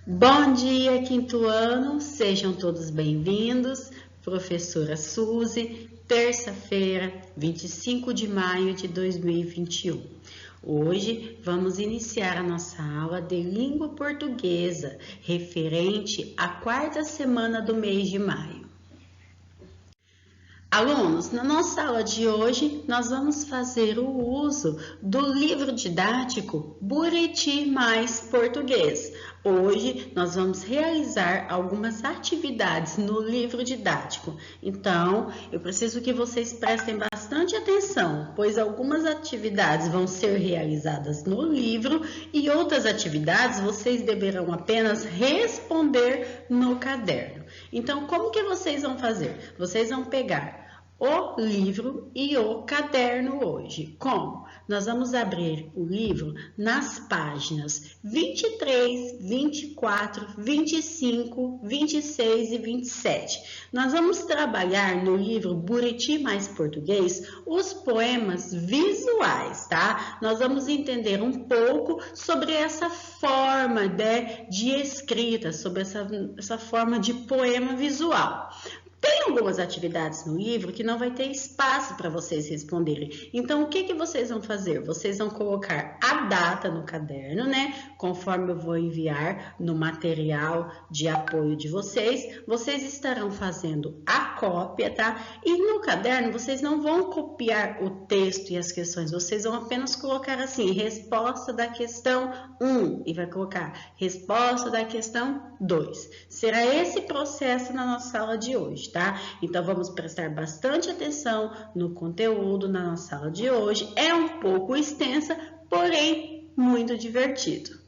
Bom dia, quinto ano, sejam todos bem-vindos. Professora Suzy, terça-feira, 25 de maio de 2021. Hoje vamos iniciar a nossa aula de língua portuguesa, referente à quarta semana do mês de maio. Alunos, na nossa aula de hoje, nós vamos fazer o uso do livro didático Buriti Mais Português. Hoje, nós vamos realizar algumas atividades no livro didático. Então, eu preciso que vocês prestem bastante atenção, pois algumas atividades vão ser realizadas no livro e outras atividades vocês deverão apenas responder no caderno. Então, como que vocês vão fazer? Vocês vão pegar o livro e o caderno hoje. Como? Nós vamos abrir o livro nas páginas 23, 24, 25, 26 e 27. Nós vamos trabalhar no livro Buriti Mais Português os poemas visuais, tá? Nós vamos entender um pouco sobre essa forma de escrita, sobre essa forma de poema visual. Tem algumas atividades no livro que não vai ter espaço para vocês responderem. Então, o que vocês vão fazer? Vocês vão colocar a data no caderno, né? Conforme eu vou enviar no material de apoio de vocês, vocês estarão fazendo a cópia, tá? E no caderno, vocês não vão copiar o texto e as questões, vocês vão apenas colocar assim, resposta da questão 1 e vai colocar resposta da questão 2. Será esse processo na nossa aula de hoje, tá? Então, vamos prestar bastante atenção no conteúdo na nossa aula de hoje. É um pouco extensa, porém muito divertido.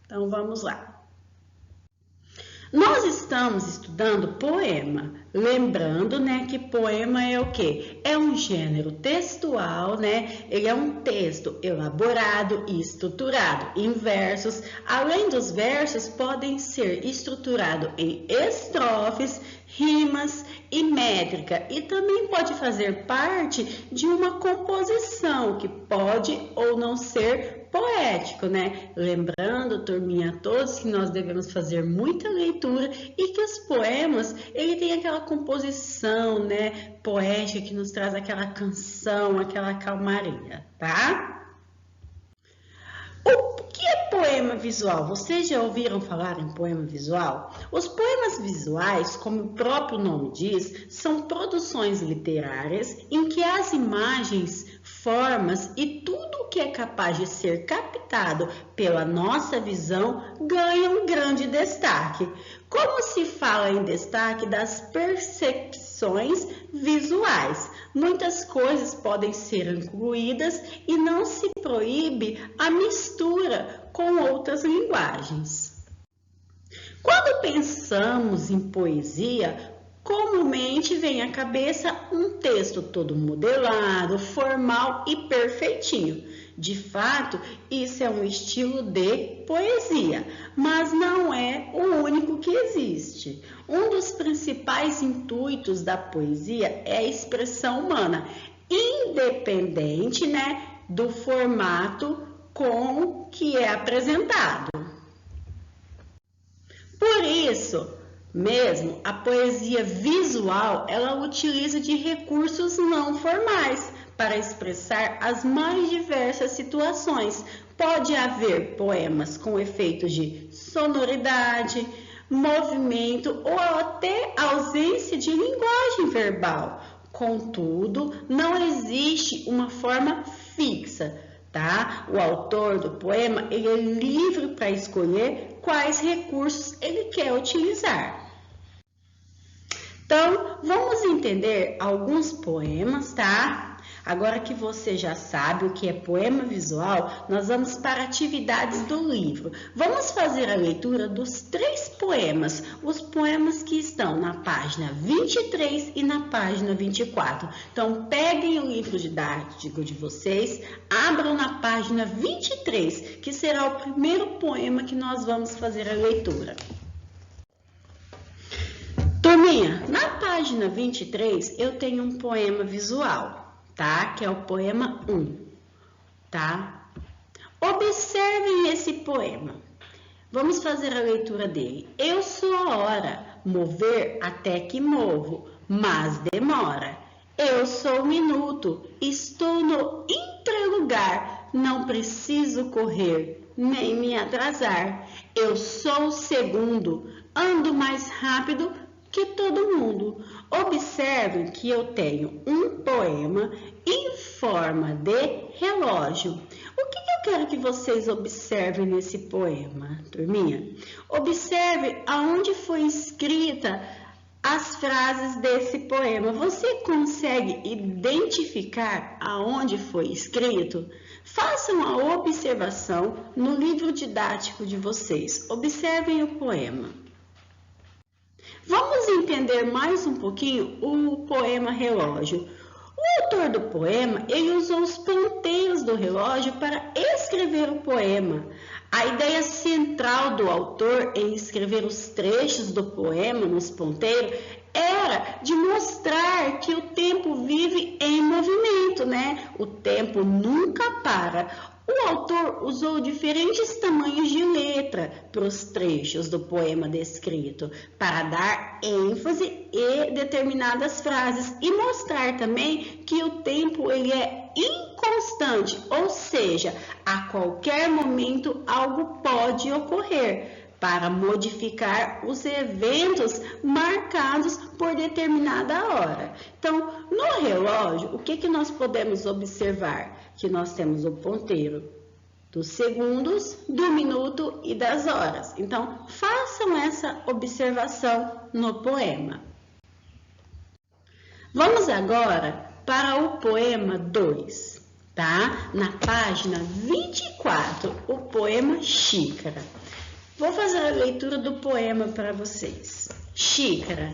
Então, vamos lá. Nós estamos estudando poema, lembrando, né, que poema é o quê? É um gênero textual, né? Ele é um texto elaborado e estruturado em versos. Além dos versos, podem ser estruturados em estrofes, rimas e métrica, e também pode fazer parte de uma composição que pode ou não ser poético, né? Lembrando, turminha, a todos que nós devemos fazer muita leitura e que os poemas, ele tem aquela composição, né, poética que nos traz aquela canção, aquela calmaria, tá? O que é poema visual? Vocês já ouviram falar em poema visual? Os poemas visuais, como o próprio nome diz, são produções literárias em que as imagens, formas e tudo o que é capaz de ser captado pela nossa visão ganham um grande destaque. Como se fala em destaque das percepções visuais? Muitas coisas podem ser incluídas e não se proíbe a mistura com outras linguagens. Quando pensamos em poesia, comumente vem à cabeça um texto todo modelado, formal e perfeitinho. De fato, isso é um estilo de poesia, mas não é o único que existe. Um dos principais intuitos da poesia é a expressão humana, independente, né, do formato com que é apresentado. Por isso mesmo, a poesia visual, ela utiliza de recursos não formais para expressar as mais diversas situações. Pode haver poemas com efeitos de sonoridade, movimento ou até ausência de linguagem verbal. Contudo, não existe uma forma fixa, tá? O autor do poema, ele é livre para escolher quais recursos ele quer utilizar. Então, vamos entender alguns poemas, tá? Agora que você já sabe o que é poema visual, nós vamos para atividades do livro. Vamos fazer a leitura dos 3 poemas, os poemas que estão na página 23 e na página 24. Então, peguem o livro didático de vocês, abram na página 23, que será o primeiro poema que nós vamos fazer a leitura. Turminha, na página 23 eu tenho um poema visual, tá? Que é o poema 1, tá? Observem esse poema. Vamos fazer a leitura dele. Eu sou a hora, mover até que movo, mas demora. Eu sou o minuto, estou no interlugar, não preciso correr, nem me atrasar. Eu sou o segundo, ando mais rápido que todo mundo. Observem que eu tenho um poema em forma de relógio. O que eu quero que vocês observem nesse poema, turminha? Observe aonde foi escrita as frases desse poema. Você consegue identificar aonde foi escrito? Façam a observação no livro didático de vocês. Observem o poema. Vamos entender mais um pouquinho o poema Relógio. O autor do poema, ele usou os ponteiros do relógio para escrever o poema. A ideia central do autor em escrever os trechos do poema nos ponteiros era de mostrar que o tempo vive em movimento, né? O tempo nunca para. O autor usou diferentes tamanhos de letra para os trechos do poema descrito, para dar ênfase em determinadas frases e mostrar também que o tempo ele é inconstante, ou seja, a qualquer momento algo pode ocorrer para modificar os eventos marcados por determinada hora. Então, no relógio, o que nós podemos observar? Que nós temos o ponteiro dos segundos, do minuto e das horas. Então, façam essa observação no poema. Vamos agora para o poema 2, tá? Na página 24, o poema Xícara. Vou fazer a leitura do poema para vocês. Xícara,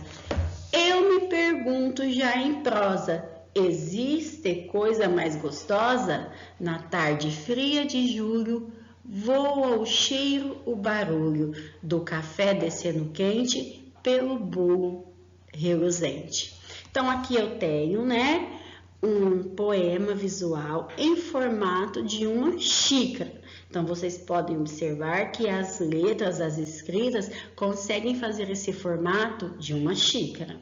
eu me pergunto já em prosa, existe coisa mais gostosa? Na tarde fria de julho, voa o cheiro, o barulho do café descendo quente pelo bolo reluzente. Então, aqui eu tenho, né, um poema visual em formato de uma xícara. Então, vocês podem observar que as letras, as escritas, conseguem fazer esse formato de uma xícara.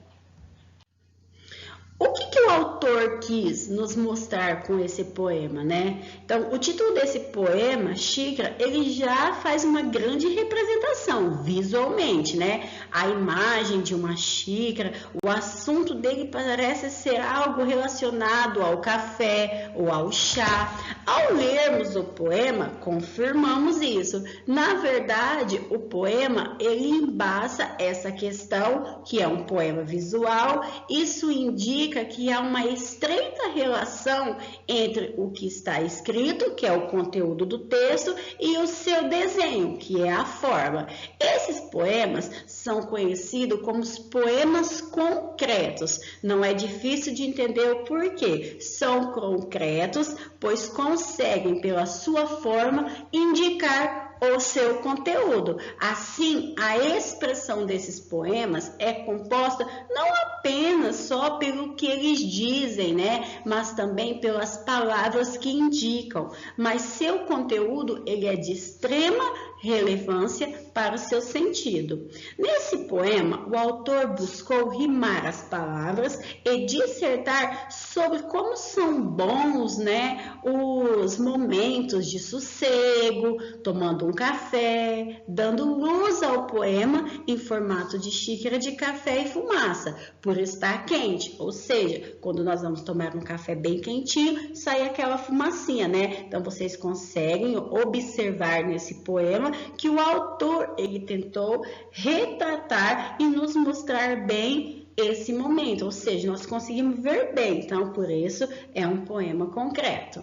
O que o autor quis nos mostrar com esse poema, né? Então, o título desse poema, Xícara, ele já faz uma grande representação visualmente, né? A imagem de uma xícara, o assunto dele parece ser algo relacionado ao café ou ao chá. Ao lermos o poema, confirmamos isso. Na verdade, o poema, ele embaça essa questão, que é um poema visual. Isso indica que há uma estreita relação entre o que está escrito, que é o conteúdo do texto, e o seu desenho, que é a forma. Esses poemas são conhecidos como os poemas concretos. Não é difícil de entender o porquê. São concretos, pois conseguem, pela sua forma, indicar o seu conteúdo. Assim, a expressão desses poemas é composta não apenas só pelo que eles dizem, né, mas também pelas palavras que indicam, mas seu conteúdo ele é de extrema relevância para o seu sentido. Nesse poema, o autor buscou rimar as palavras e dissertar sobre como são bons, né, os momentos de sossego, tomando um café, dando luz ao poema em formato de xícara de café e fumaça, por estar quente, ou seja, quando nós vamos tomar um café bem quentinho, sai aquela fumacinha, né? Então, vocês conseguem observar nesse poema que o autor, ele tentou retratar e nos mostrar bem esse momento, ou seja, nós conseguimos ver bem, então, por isso, é um poema concreto.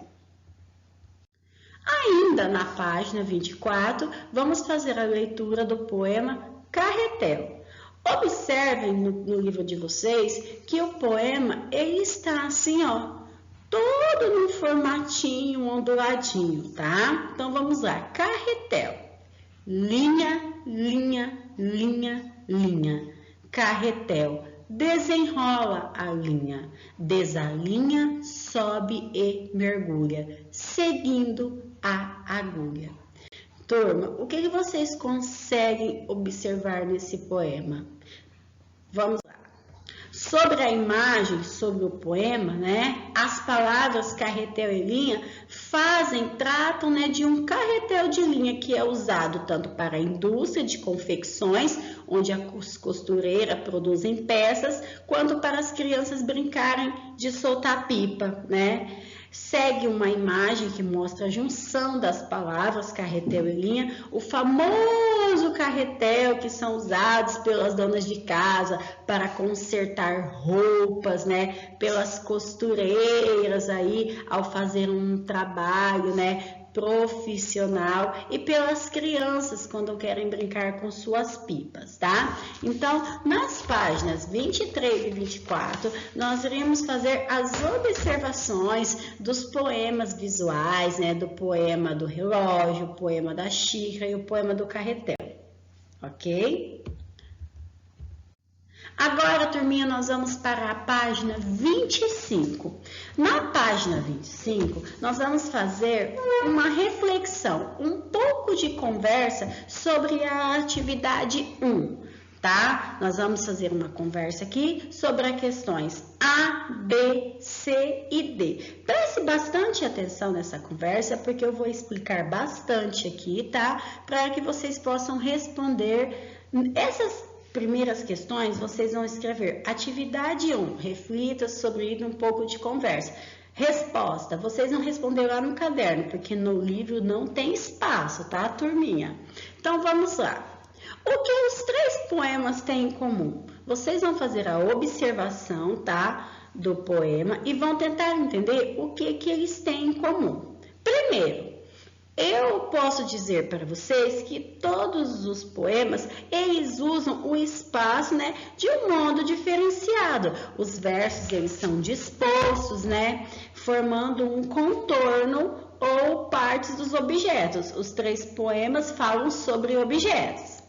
Ainda na página 24, vamos fazer a leitura do poema Carretel. Observem no livro de vocês que o poema ele está assim, ó, todo num formatinho onduladinho, tá? Então vamos lá, Carretel. Linha, linha, linha, linha. Carretel. Desenrola a linha, desalinha, sobe e mergulha, seguindo a agulha. Turma, o que vocês conseguem observar nesse poema? Vamos lá. Sobre a imagem, sobre o poema, né? As palavras carretel e linha tratam, né, de um carretel de linha que é usado tanto para a indústria de confecções, onde as costureiras produzem peças, quanto para as crianças brincarem de soltar pipa, né? Segue uma imagem que mostra a junção das palavras carretel e linha, o famoso carretel que são usados pelas donas de casa para consertar roupas, né? Pelas costureiras aí ao fazer um trabalho, né? Profissional e pelas crianças quando querem brincar com suas pipas, tá? Então, nas páginas 23 e 24, nós iremos fazer as observações dos poemas visuais, né? Do poema do relógio, o poema da xícara e o poema do carretel, ok? Agora, turminha, nós vamos para a página 25. Na página 25, nós vamos fazer uma reflexão, um pouco de conversa sobre a atividade 1, tá? Nós vamos fazer uma conversa aqui sobre as questões A, B, C e D. Preste bastante atenção nessa conversa, porque eu vou explicar bastante aqui, tá? Para que vocês possam responder essas primeiras questões. Vocês vão escrever atividade 1, reflita sobre um pouco de conversa. Resposta, vocês vão responder lá no caderno, porque no livro não tem espaço, tá, turminha? Então, vamos lá. O que os 3 poemas têm em comum? Vocês vão fazer a observação, tá, do poema e vão tentar entender o que eles têm em comum. Primeiro, eu posso dizer para vocês que todos os poemas, eles usam o espaço, né, de um modo diferenciado. Os versos, eles são dispostos, né, formando um contorno ou partes dos objetos. Os 3 poemas falam sobre objetos,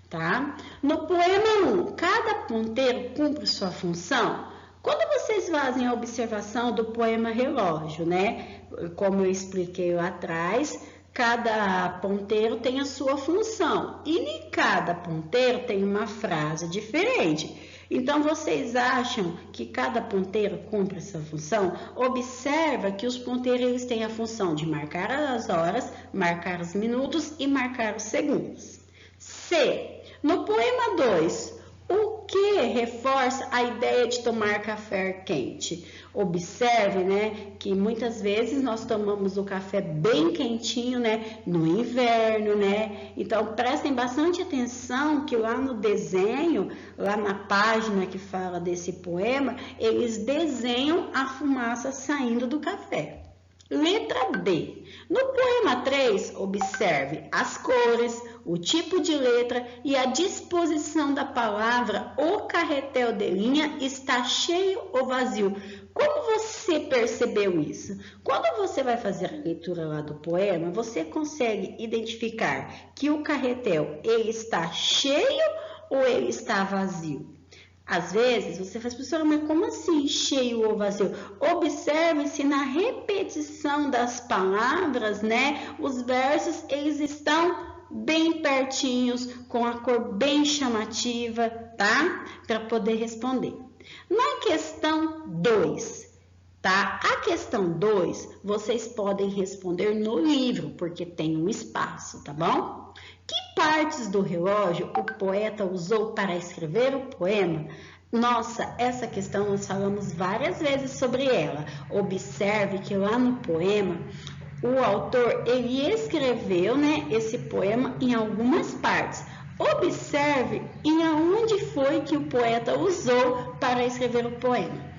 tá? No poema 1, cada ponteiro cumpre sua função. Quando vocês fazem a observação do poema relógio, né? Como eu expliquei lá atrás, cada ponteiro tem a sua função e em cada ponteiro tem uma frase diferente. Então, vocês acham que cada ponteiro cumpre essa função? Observa que os ponteiros eles têm a função de marcar as horas, marcar os minutos e marcar os segundos. C. No poema 2, o que reforça a ideia de tomar café quente? Observe, né, que muitas vezes nós tomamos o café bem quentinho, né, no inverno, né? Então, prestem bastante atenção que lá no desenho, lá na página que fala desse poema, eles desenham a fumaça saindo do café. Letra D. No poema 3, observe as cores, o tipo de letra e a disposição da palavra. O carretel de linha está cheio ou vazio? Como você percebeu isso? Quando você vai fazer a leitura lá do poema, você consegue identificar que o carretel ele está cheio ou ele está vazio? Às vezes você faz, professora, mas como assim cheio ou vazio? Observe se na repetição das palavras, né, os versos eles estão bem pertinhos, com a cor bem chamativa, tá? Para poder responder. Na questão 2, tá? A questão 2, vocês podem responder no livro, porque tem um espaço, tá bom? Que partes do relógio o poeta usou para escrever o poema? Nossa, essa questão nós falamos várias vezes sobre ela. Observe que lá no poema, o autor, ele escreveu, né, esse poema em algumas partes. Observe em aonde foi que o poeta usou para escrever o poema.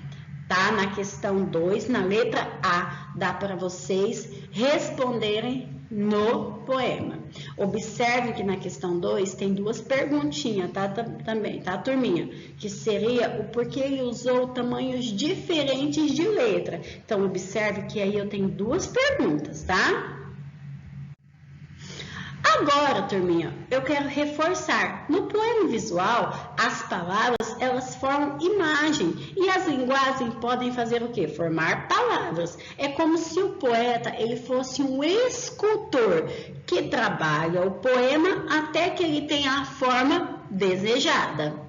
Tá? Na questão 2, na letra A, dá para vocês responderem no poema. Observe que na questão 2 tem 2 perguntinhas, tá? Também, tá, turminha? Que seria o porquê ele usou tamanhos diferentes de letra. Então, observe que aí eu tenho 2 perguntas, tá? Agora, turminha, eu quero reforçar. No poema visual, as palavras, elas formam imagem e as linguagens podem fazer o quê? Formar palavras. É como se o poeta, ele fosse um escultor que trabalha o poema até que ele tenha a forma desejada.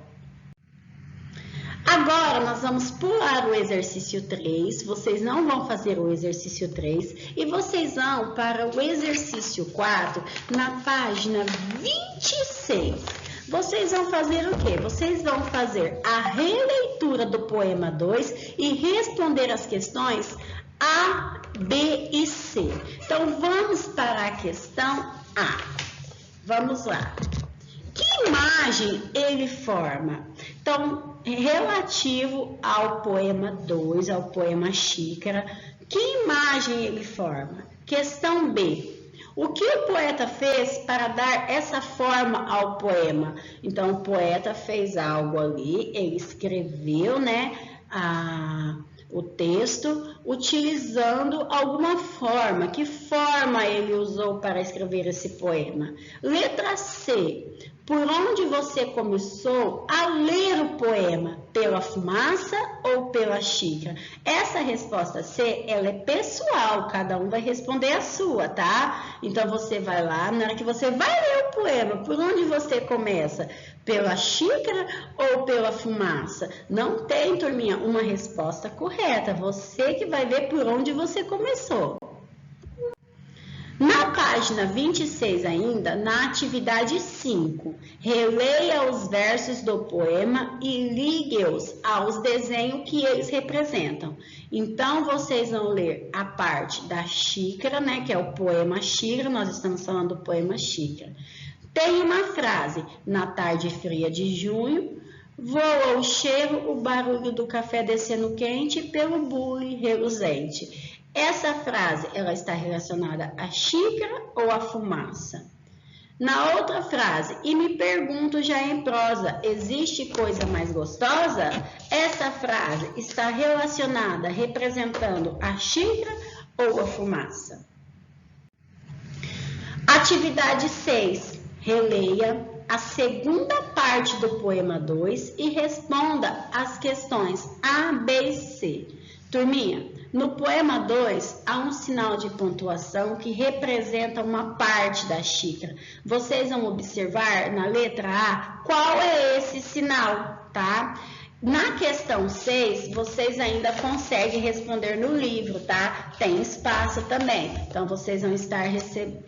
Agora, nós vamos pular o exercício 3, vocês não vão fazer o exercício 3 e vocês vão para o exercício 4 na página 26. Vocês vão fazer o quê? Vocês vão fazer a releitura do poema 2 e responder as questões A, B e C. Então, vamos para a questão A. Vamos lá. Que imagem ele forma? Então, relativo ao poema 2, ao poema Xícara, que imagem ele forma? Questão B. O que o poeta fez para dar essa forma ao poema? Então, o poeta fez algo ali, ele escreveu, né, o texto utilizando alguma forma. Que forma ele usou para escrever esse poema? Letra C. Por onde você começou a ler o poema? Pela fumaça ou pela xícara? Essa resposta C, ela é pessoal, cada um vai responder a sua, tá? Então, você vai lá, na hora que você vai ler o poema, por onde você começa? Pela xícara ou pela fumaça? Não tem, turminha, uma resposta correta. Você que vai ver por onde você começou. Na página 26 ainda, na atividade 5, releia os versos do poema e ligue-os aos desenhos que eles representam. Então, vocês vão ler a parte da xícara, né, que é o poema Xícara, nós estamos falando do poema Xícara. Tem uma frase, na tarde fria de junho, voa o cheiro, o barulho do café descendo quente pelo bule reluzente. Essa frase, ela está relacionada à xícara ou à fumaça? Na outra frase, e me pergunto já em prosa, existe coisa mais gostosa? Essa frase está relacionada, representando a xícara ou a fumaça? Atividade 6. Releia a segunda parte do poema 2 e responda as questões A, B e C. Turminha, no poema 2, há um sinal de pontuação que representa uma parte da xícara. Vocês vão observar na letra A qual é esse sinal, tá? Na questão 6, vocês ainda conseguem responder no livro, tá? Tem espaço também, então vocês vão estar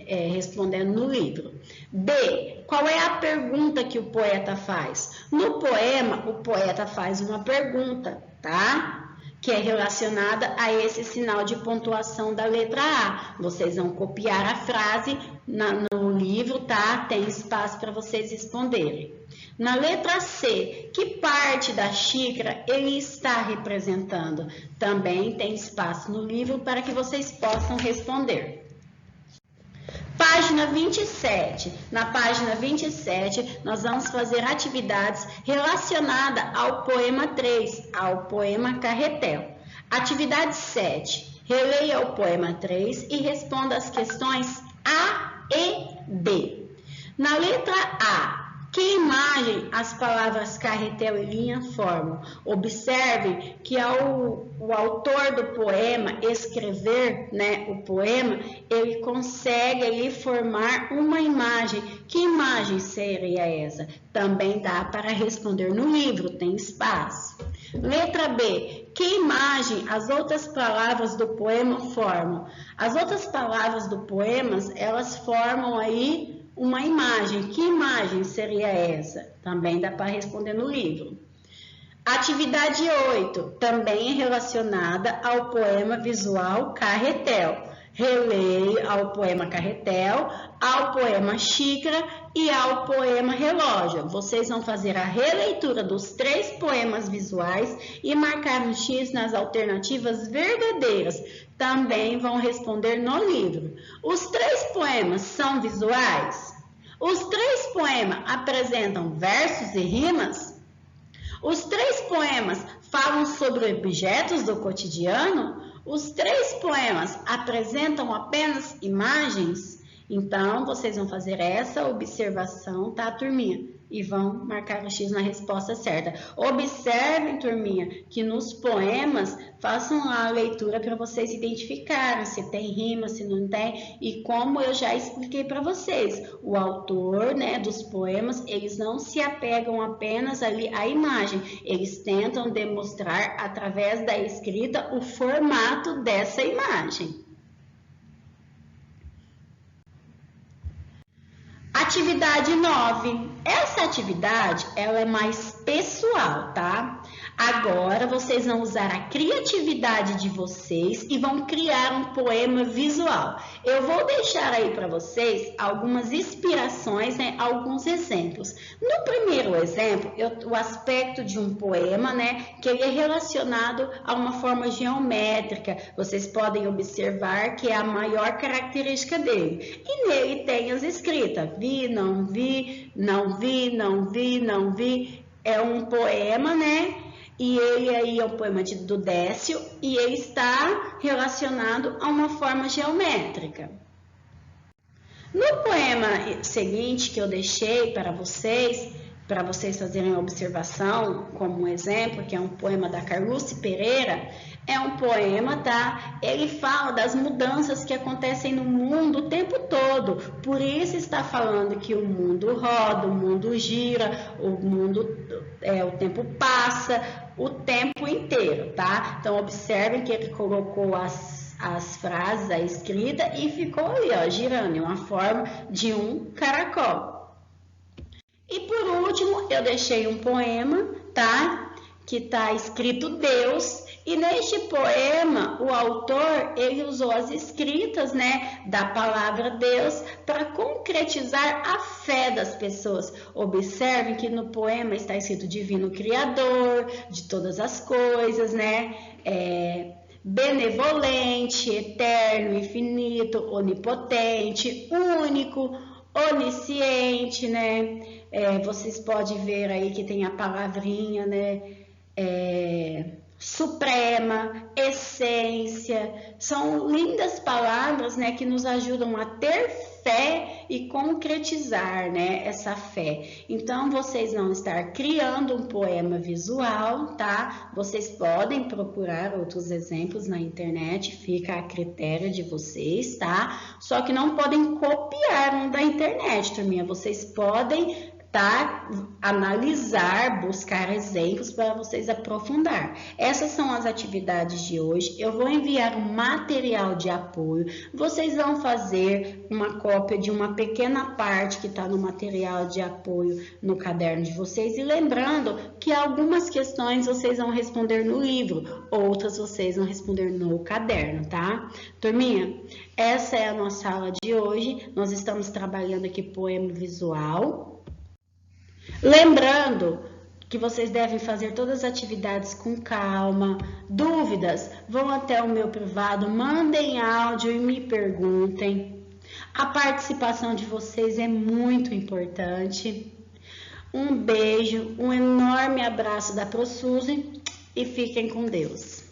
respondendo no livro. B, qual é a pergunta que o poeta faz? No poema, o poeta faz uma pergunta, tá? Que é relacionada a esse sinal de pontuação da letra A. Vocês vão copiar a frase no livro, tá? Tem espaço para vocês responderem. Na letra C, que parte da xícara ele está representando? Também tem espaço no livro para que vocês possam responder. Página 27. Na página 27, nós vamos fazer atividades relacionadas ao poema 3, ao poema Carretel. Atividade 7. Releia o poema 3 e responda as questões A e B. Na letra A, que imagem as palavras carretel e linha formam? Observe que o autor do poema escrever, né, o poema, ele consegue ali formar uma imagem. Que imagem seria essa? Também dá para responder no livro, tem espaço. Letra B, que imagem as outras palavras do poema formam? As outras palavras do poema, elas formam aí uma imagem. Que imagem seria essa? Também dá para responder no livro. Atividade 8, também é relacionada ao poema visual Carretel. Releia ao poema Carretel, ao poema Xícara e ao poema Relógio. Vocês vão fazer a releitura dos 3 poemas visuais e marcar um X nas alternativas verdadeiras. Também vão responder no livro. Os 3 poemas são visuais? Os 3 poemas apresentam versos e rimas? Os 3 poemas falam sobre objetos do cotidiano? Os 3 poemas apresentam apenas imagens? Então, vocês vão fazer essa observação, tá, turminha? E vão marcar o X na resposta certa. Observem, turminha, que nos poemas façam a leitura para vocês identificarem se tem rima, se não tem. E como eu já expliquei para vocês, o autor, né, dos poemas, eles não se apegam apenas ali à imagem. Eles tentam demonstrar através da escrita o formato dessa imagem. Atividade 9. Essa atividade, ela é mais pessoal, tá? Agora, vocês vão usar a criatividade de vocês e vão criar um poema visual. Eu vou deixar aí para vocês algumas inspirações, né? Alguns exemplos. No primeiro exemplo, o aspecto de um poema, né? Que ele é relacionado a uma forma geométrica. Vocês podem observar que é a maior característica dele. E nele tem as escritas: vi, não vi, não vi, não vi, não vi. É um poema, né? E ele aí é o poema do Décio e ele está relacionado a uma forma geométrica. No poema seguinte que eu deixei para vocês fazerem a observação como exemplo, que é um poema da Carluce Pereira, é um poema, tá? Ele fala das mudanças que acontecem no mundo o tempo todo. Por isso está falando que o mundo roda, o mundo gira, o tempo passa, o tempo inteiro, tá? Então observem que ele colocou as frases, a escrita e ficou ali, ó, girando em uma forma de um caracol. E por último, eu deixei um poema, tá? Que tá escrito Deus, e neste poema o autor ele usou as escritas, né, da palavra Deus para concretizar a fé das pessoas. Observem que no poema está escrito Divino Criador de todas as coisas, né, benevolente, eterno, infinito, onipotente, único, onisciente, né? Vocês podem ver aí que tem a palavrinha, né? Suprema, essência, são lindas palavras, né, que nos ajudam a ter fé e concretizar, né, essa fé. Então, vocês vão estar criando um poema visual, tá? Vocês podem procurar outros exemplos na internet, fica a critério de vocês, tá? Só que não podem copiar um da internet, turminha. Vocês podem analisar, buscar exemplos para vocês aprofundar. Essas são as atividades de hoje. Eu vou enviar um material de apoio. Vocês vão fazer uma cópia de uma pequena parte que está no material de apoio no caderno de vocês. E lembrando que algumas questões vocês vão responder no livro, outras vocês vão responder no caderno, tá? Turminha, essa é a nossa aula de hoje. Nós estamos trabalhando aqui poema visual. Lembrando que vocês devem fazer todas as atividades com calma. Dúvidas? Vão até o meu privado, mandem áudio e me perguntem. A participação de vocês é muito importante. Um beijo, um enorme abraço da ProSuzy e fiquem com Deus.